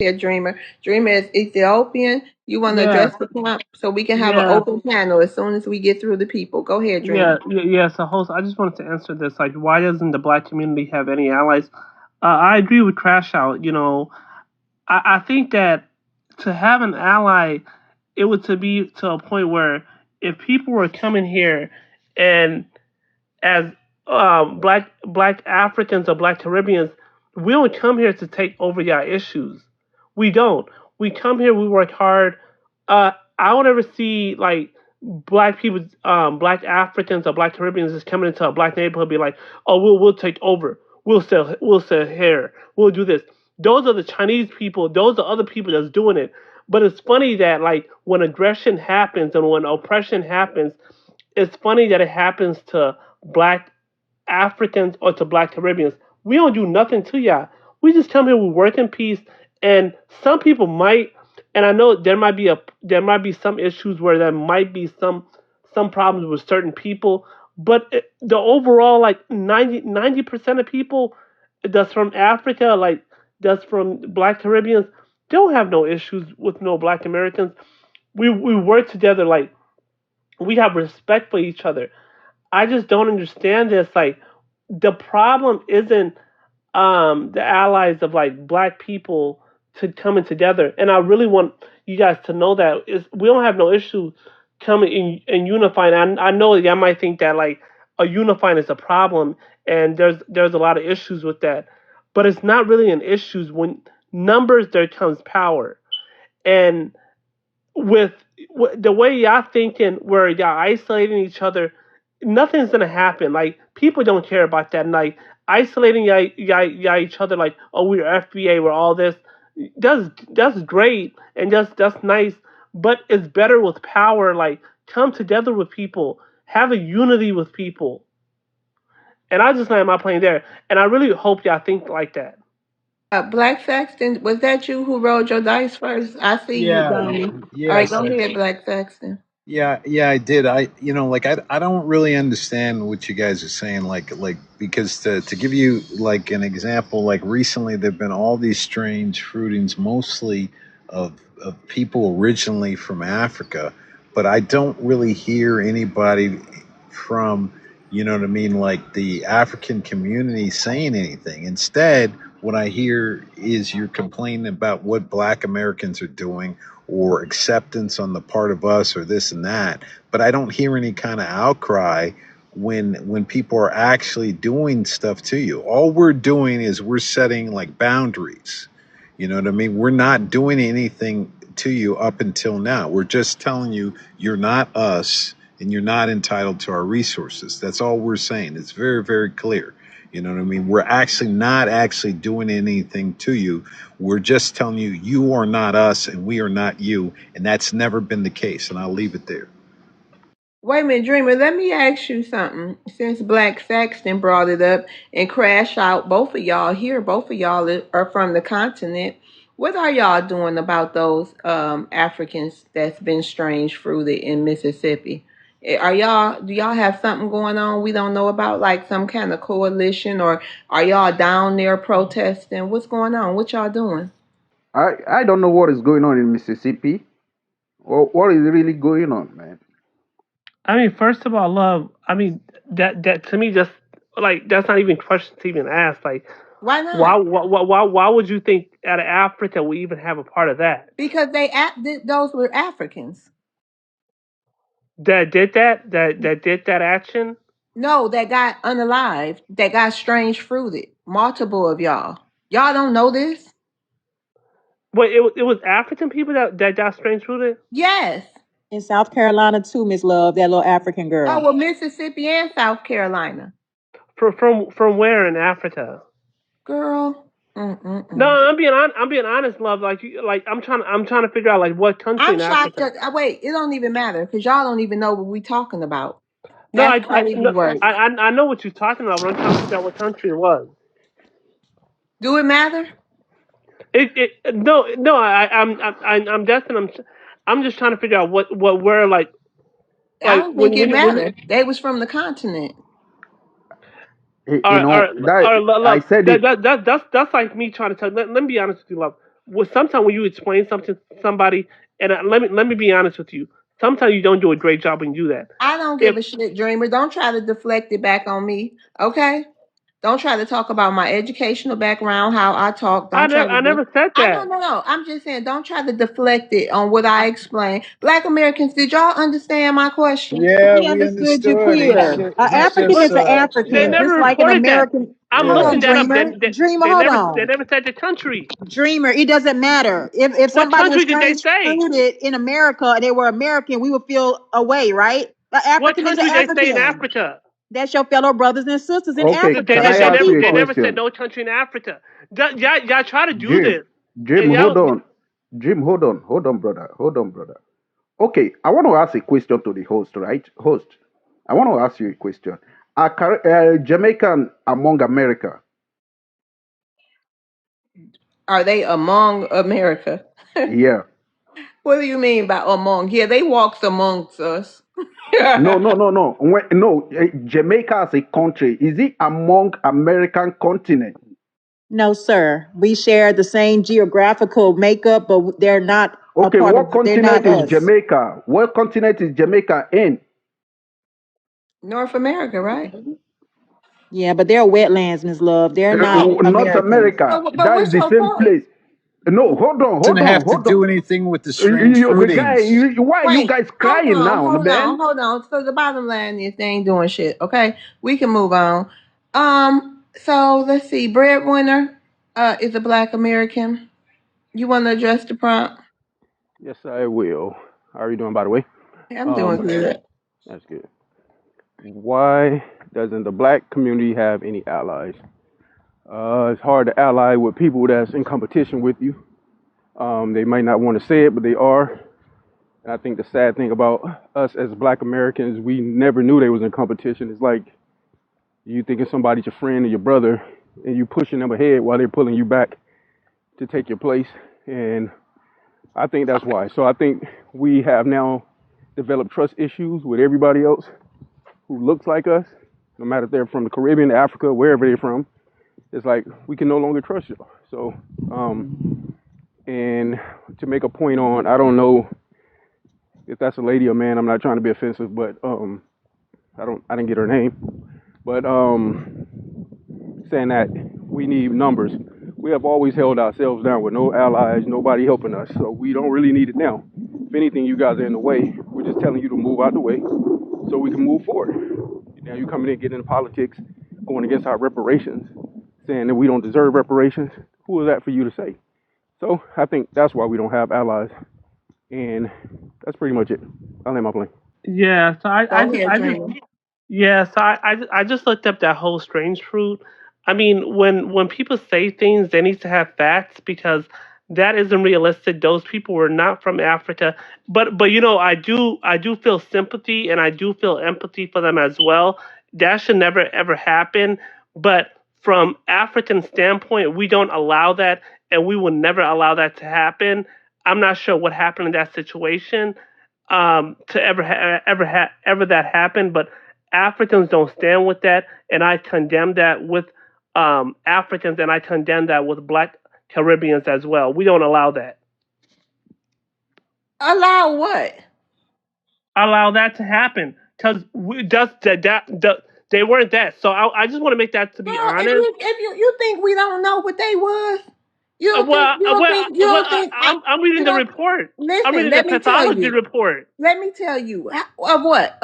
here, Dreamer. Dreamer is Ethiopian. You want to Yeah, address the point so we can have an yeah, open panel as soon as we get through the people. Go ahead, Dreamer. yeah. So, host, I just wanted to answer this. Like, why doesn't the black community have any allies? I agree with Crash Out. I think that to have an ally, it would to be to a point where if people were coming here and as black Africans or black Caribbeans, we don't come here to take over your issues. We don't. We come here. We work hard. I don't ever see like black people, black Africans or black Caribbeans just coming into a black neighborhood, be like, "Oh, we'll take over. We'll sell hair. We'll do this." Those are the Chinese people. Those are other people that's doing it. But it's funny that like when aggression happens and when oppression happens, it's funny that it happens to black Africans or to black Caribbeans. We don't do nothing to y'all. We just come here, we work in peace, and some people might, and I know there might be some issues where there might be some problems with certain people, but the overall like 90% of people that's from Africa, like that's from black Caribbeans, don't have no issues with no black Americans. We work together, like we have respect for each other. I just don't understand this. Like, the problem isn't the allies of like black people to coming together, and I really want you guys to know that is we don't have no issue coming in and unifying. I know y'all might think that like a unifying is a problem, and there's a lot of issues with that, but it's not really an issue when numbers there comes power, and with the way y'all thinking, where y'all isolating each other, nothing's gonna happen. Like people don't care about that. And, like isolating y'all each other, like oh we're FBA, we're all this. That's great and that's nice, but it's better with power. Like come together with people, have a unity with people. And I just land my plane there. And I really hope y'all think like that. Black Saxton, was that you who rolled your dice first? I see you, Yeah, Donnie. All right, yes, go ahead, Black Saxton. yeah, I did. Like I don't really understand what you guys are saying. Like because to give you like an example, like recently there've been all these strange fruitings, mostly of people originally from Africa, but I don't really hear anybody from, you know what I mean, like the African community saying anything. Instead, what I hear is you're complaining about what Black Americans are doing or acceptance on the part of us or this and that, but I don't hear any kind of outcry when people are actually doing stuff to you. All we're doing is we're setting like boundaries. You know what I mean? We're not doing anything to you up until now. We're just telling you you're not us and you're not entitled to our resources. That's all we're saying. It's very, very clear. You know what I mean? We're actually not actually doing anything to you. We're just telling you you are not us and we are not you. And that's never been the case. And I'll leave it there. Wait a minute, Dreamer. Let me ask you something. Since Black Saxton brought it up and Crash Out, both of y'all here, both of y'all are from the continent. What are y'all doing about those Africans that's been strange fruited in Mississippi? Do y'all have something going on we don't know about, like some kind of coalition, or are y'all down there protesting? What's going on? What y'all doing? I don't know what is going on in Mississippi. What is really going on, man? I mean, first of all, love. I mean, that to me just like that's not even a question to even ask. Like, Why why not? why would you think out of Africa we even have a part of that? Because those were Africans. That did that did that action? No, that got unalived, that got strange fruited. Multiple of y'all. Y'all don't know this? Wait, it was African people that got strange fruited. Yes. In South Carolina too, Miss Love, that little African Oh, girl. well, Mississippi and South Carolina. From where in Africa? Girl. No, Mm-mm-mm. I'm being honest, love. Like like I'm trying to figure out like what country I'm in shocked Africa. that, wait, it don't even matter because y'all don't even know what we talking about. No, That's I crazy no, work. I know what you're talking about, but I'm trying to figure out what country it was. Do it matter? It no I'm destined. I'm just trying to figure out what where I like don't think it when you mattered. They was from the continent. You know are that love I said that it. that that that's like me trying to tell. Let me be honest with you, love. sometimes when you explain something to somebody, and let me be honest with you, sometimes you don't do a great job when you do that. I don't If give a shit, Dreamer. Don't try to deflect it back on me, okay? Don't try to talk about my educational background, how I talk. Don't try to I do. never said I know, that. no. I'm just saying, don't try to deflect it on what I explained. Black Americans, did y'all understand my question? Yeah, We we understood you understood. clear. An He's African But is just an they African, never just like an reported that. American. I'm Hold yeah. looking on, that up. Dreamer. Dreamer, hold They on. never said the country. Dreamer, it doesn't matter. If What somebody was country did they strange say? fruited in America and they were American, we would feel away, right? An What African is an country they say in African. Africa? That's your fellow brothers and sisters in Okay, Africa. can I That's your ask you a They people. never said question? no country in Africa. Y'all try to do Jim, this, Jim, and hold y'all. on. Jim, hold on, brother, hold on, brother. Okay, I want to ask a question to the host, right? Host, I want to ask you a question. Are Jamaican among America? Are they among America? Yeah. What do you mean by among? Yeah, they walks amongst us. No, no, no, no. No, Jamaica as a country, is it among American continent? No, sir. We share the same geographical makeup, but they're not a Okay, part of. what They're not continent is us. Jamaica? What continent is Jamaica in? North America, right? Yeah, but they're wetlands, Miss Love. They're not North Americans. America. But That is what's the your same point? place. No, hold on, Doesn't hold on, have to hold on. do anything with the strange Guy, fruitings. why are you Wait, guys crying now, man? hold on. So the bottom line is they ain't doing shit. Okay, we can move on. So let's see. Breadwinner, is a Black American. You want to address the prompt? Yes, I will. How are you doing, by the way? I'm doing Um, good. that's good. Why doesn't the black community have any allies? It's hard to ally with people that's in competition with you. They might not want to say it, but they are. And I think the sad thing about us as black Americans, we never knew they was in competition. It's like you thinking somebody's your friend or your brother, and you pushing them ahead while they're pulling you back to take your place. And I think that's why. So I think we have now developed trust issues with everybody else who looks like us, no matter if they're from the Caribbean, Africa, wherever they're from. It's like we can no longer trust you. So, and to make a point on, I don't know if that's a lady or man. I'm not trying to be offensive, but I didn't get her name, but saying that we need numbers. We have always held ourselves down with no allies, nobody helping us, so we don't really need it now. If anything, you guys are in the way. We're just telling you to move out the way so we can move forward. Now you coming in, getting into politics, going against our reparations, saying that we don't deserve reparations. Who is that for you to say? So I think that's why we don't have allies, and that's pretty much it. I'll end my plane. Yeah, so Go ahead, Dreamer. yeah, so I just looked up that whole strange fruit. I mean, when people say things, they need to have facts because that isn't realistic. Those people were not from Africa, but I do feel sympathy and I do feel empathy for them as well. That should never ever happen. But from African standpoint, we don't allow that, and we will never allow that to happen. I'm not sure what happened in that situation to ever that happen. But Africans don't stand with that, and I condemn that with Africans, and I condemn that with Black Caribbeans as well. We don't allow that. Allow what? Allow that to happen because they weren't that. So I just want to make that to be Girl, honest. if you think we don't know what they was, you don't think I'm reading you the don't report. I'm listen. reading the pathology report. Let me tell you of what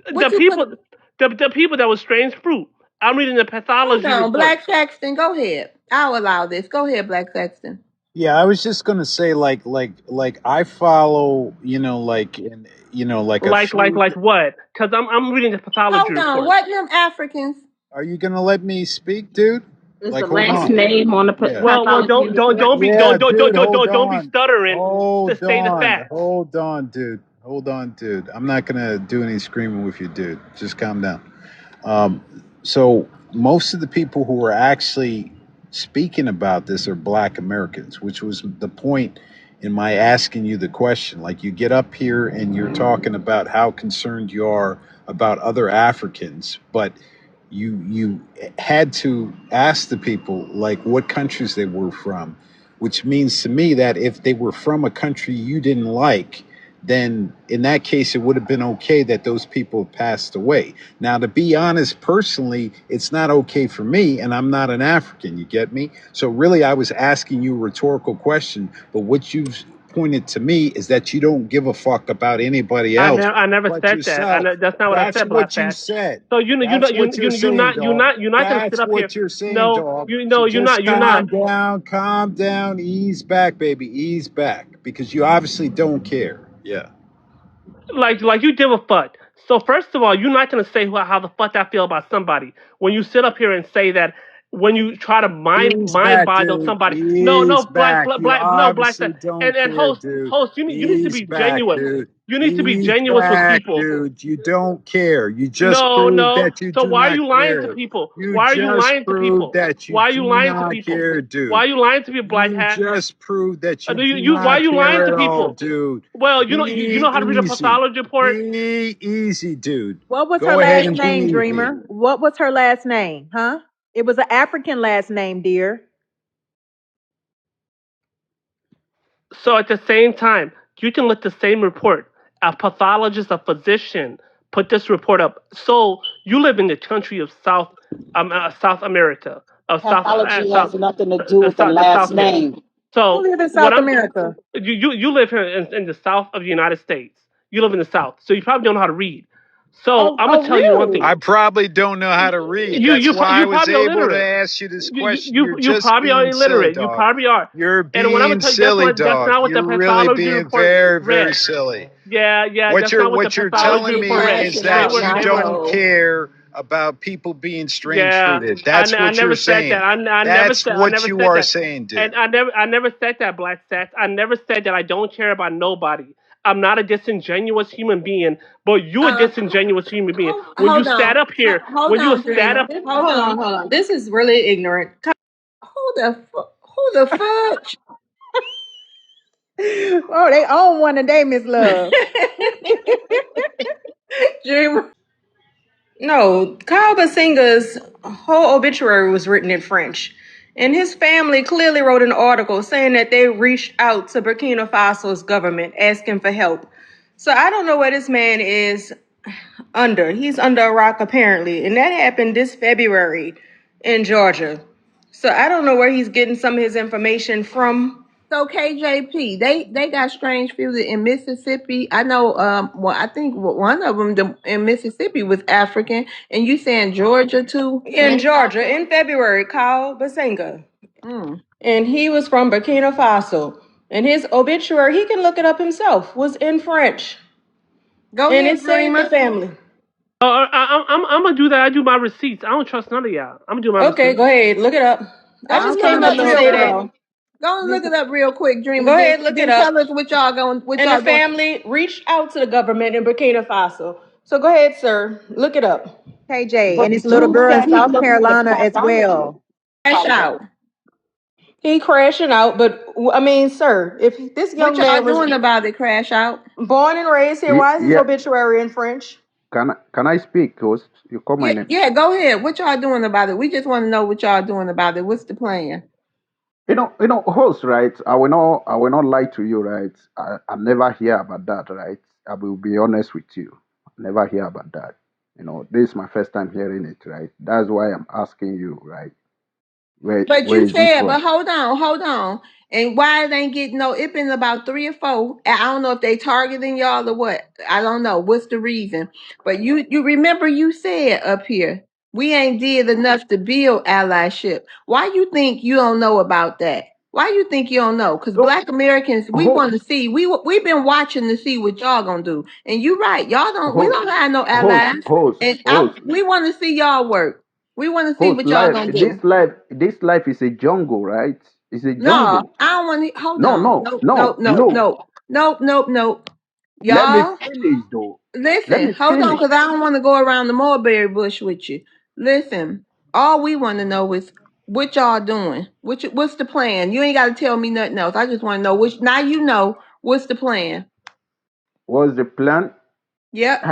The what you put. people, the people that was strange fruit. I'm reading the Hold pathology on, report. Black Saxton. Go ahead. I'll allow this. Go ahead, Black Saxton. Yeah, I was just gonna say, like I follow, like a few. Like what? Because I'm reading the pathology Hold on. report. What them Africans? Are you gonna let me speak, dude? Is Like, the hold last on. name on the Yeah. Well, pathology report? Yeah, dude, hold don't be on. stuttering to Hold say the on. facts. Hold on, dude. Hold on, dude. I'm not gonna do any screaming with you, dude. Just calm down. Um, so most of the people who are actually speaking about this are Black Americans, which was the point in my asking you the question. Like, you get up here and you're talking about how concerned you are about other Africans, but you had to ask the people like what countries they were from, which means to me that if they were from a country you didn't like, then in that case it would have been okay that those people passed away. Now, to be honest, personally, it's not okay for me, and I'm not an African, you get me? So really I was asking you a rhetorical question, but what you've pointed to me is that you don't give a fuck about anybody else I never but said that. yourself. That's not what I That's said, Black what you Fast. said. So you know That's what you're saying, dog. you're not gonna sit That's up here. what you're saying, No, dog. you So know just you're not. calm down, ease back, baby, ease back, because you obviously don't care. Yeah. Like you give a fuck. So first of all, you're not gonna say how the fuck I feel about somebody when you sit up here and say that when you try to Ease mind back, bottle dude. somebody. No, Ease back. You black obviously don't and care, host dude. you need to Ease be back, genuine. dude. You need to be Ease genuine with back, people. dude. You don't care. You just No, proved no. that you So do why are not you lying to care. people? You Why are you just lying to proved people? that you Why are do you lying to not people? care, Why dude. are you lying to people, Black You Hat? just proved that you do Why are not you lying care to at all, people? dude. Well, you Be know how to read a easy. pathology report. Be easy, dude. What was her Go ahead last and be name, easy. Dreamer? What was her last name? Huh? It was an African last name, dear. So at the same time, you can let the same report. A pathologist, a physician, put this report up. So you live in the country of South America, of Pathology South, has nothing to do with the The last South America. name. Who So live in what South I'm America? you live here in the South of the United States. You live in the South, so you probably don't know how to read. So Oh, I'm gonna oh, tell you one thing. I really? probably don't know how to read. That's why I You was probably able to illiterate. ask you this question. You're You just probably are being silly, illiterate. You dog. probably are. You're And what I'm gonna being tell you, silly, that's dog. not what the You're really pathology being report very, very read. silly. Yeah, that's not what the What you're Oh, pathology telling she report me read. is crashing that out you now. don't Hold. care about people being strange Yeah, fruited. That's I what you're never said that. saying. That's I what never you said are that. saying, And dude. I never said that, Black Stats. I never said that I don't care about nobody. I'm not a disingenuous human being, but you a disingenuous human being. When you Hold sat on. up here, Hold when you on, sat Dreamer. up, Hold on. Hold on. This is really ignorant. Who the fudge? Oh, they own one today, Miss Love. Dreamer. No, Kyle Basinga's whole obituary was written in French. And his family clearly wrote an article saying that they reached out to Burkina Faso's government asking for help. So I don't know where this man is under. He's under a rock apparently. And that happened this February in Georgia. So I don't know where he's getting some of his information from. So KJP, they got strange fruit in Mississippi. I know. Well, I think one of them in Mississippi was African, and you saying Georgia too? In Georgia, in February, Kyle Basinga. Mm. And he was from Burkina Faso. And his obituary, he can look it up himself, was in French. Go And ahead, it saved the Dreamer. family. I'm gonna do that. I do my receipts. I don't trust none of y'all. I'm gonna do my Okay, receipts. go ahead, look it up. I Go just and look came it up up to real say quick. that. Go and look it up real quick, Dreamer. Go ahead, look it Then up. tell us what y'all going. What And y'all the doing? family reached out to the government in Burkina Faso. So go ahead, sir, look it up. KJ, and But his little Drew girl in said he South looked at the Carolina as pathology. well. Crash out. He crashing out, but I mean, sir, if this What young y'all man was doing about it? Crash out. born and raised here, why is his Yeah, obituary in French? can I speak, host? You call my Yeah, name. yeah. Go ahead. What y'all doing about it? We just want to know what y'all doing about it. What's the plan? Host, right? I will not lie to you, right? I never hear about that, right? I will be honest with you. I never hear about that. This is my first time hearing it, right? That's why I'm asking you, right? But Where you is it said, but from? hold on. And why it ain't getting no, it been about 3 or 4. I don't know if they targeting y'all or what. I don't know. What's the reason? But you remember you said up here, we ain't did enough to build allyship. Why you think you don't know about that? Why you think you don't know? Because No, Black Americans, we want to host, see. We've been watching to see what y'all gonna do. And you right, y'all don't. We host, don't have no host, allies. host, And host, we want to see y'all work. We want to see host. what y'all Life, gonna do. this life is a jungle, right? It's a No, jungle. I don't want to. Hold No, on. no, Nope, nope, no, nope, no. nope, nope, nope, nope. Let me Y'all, finish, though. Let listen. me Hold on, finish. because I don't want to go around the mulberry bush with you. Listen. All we want to know is what y'all doing. What's the plan? You ain't got to tell me nothing else. I just want to know which. Now you know what's the plan. What's the plan? Yep.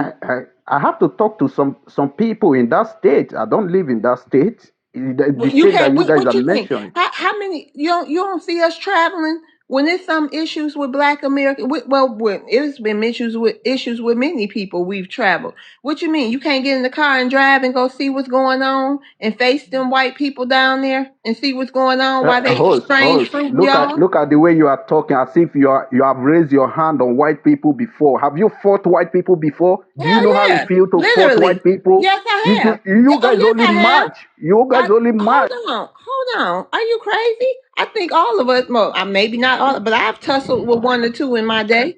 I have to talk to some people in that state. I don't live in that state. The You state that can't. you guys What are you think? mentioning. How many? You don't see us traveling when there's some issues with Black American. It's been issues with many people. We've traveled. What you mean? You can't get in the car and drive and go see what's going on and face them white people down there and see what's going on while they exchange Host, fruit with y'all? look at the way you are talking as if you have raised your hand on white people before. Have you fought white people before? Do you Hell know how it yeah, feels to fight white literally. people? Yes, I have. You Oh, guys yes, only I have. march. You guys only march. Hold on. Are you crazy? I think all of us, well, maybe not all, but I've tussled with one or two in my day.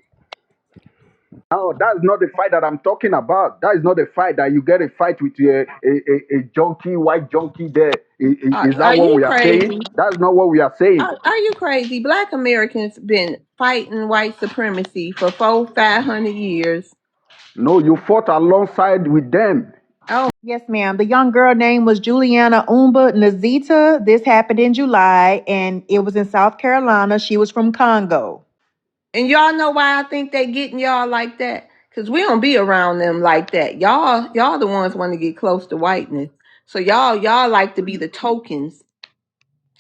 No, that's not the fight that I'm talking about. That is not the fight that you get a fight with a junkie, white junkie there. Is that Are what you we are saying? crazy? That's not what we are saying. Are you crazy? Black Americans been fighting white supremacy for 500 years. No, you fought alongside with them. Oh, Yes, ma'am. The young girl name was Juliana Umba Nazita. This happened in July, and it was in South Carolina. She was from Congo. and y'all know why I think they getting y'all like that? Because we don't be around them like that. Y'all the ones want to get close to whiteness. So y'all like to be the tokens.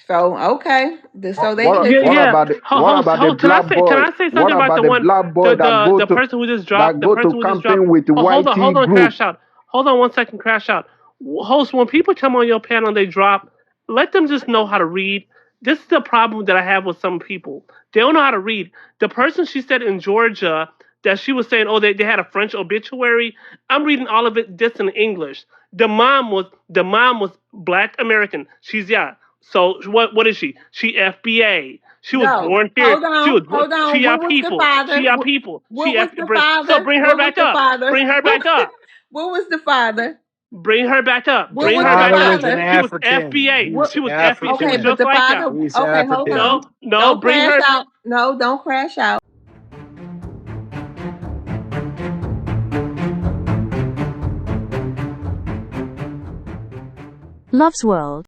So okay, so they Yeah, took it. yeah. What Host, about the host. Can I black say? Can boy? I say What something about about the the one, black boy the person who just dropped, that the go person to who just dropped? campaign with the Oh, hold whitey on, group? crash out. Hold on 1 second, crash out. Host, when people come on your panel and they drop, let them just know how to read. This is the problem that I have with some people. They don't know how to read. The person she said in Georgia that she was saying, oh, they had a French obituary. I'm reading all of it just in English. The mom was Black American. She's yeah. So what is she? She FBA. She was No, born here. hold She on, was born. hold on. She our What was the people. father? She our people. What She was F. the So father? bring her What was back the up. father? Bring her What, back up. what was the father? Bring her back up. What His Bring was her the back father up. was an father? She was African. FBA. What? He's She was FBA. She Okay, was African. but just the like y'all. father. He's Okay, hold African. on. No, Don't bring crash her. out. No, don't crash out. Love's World.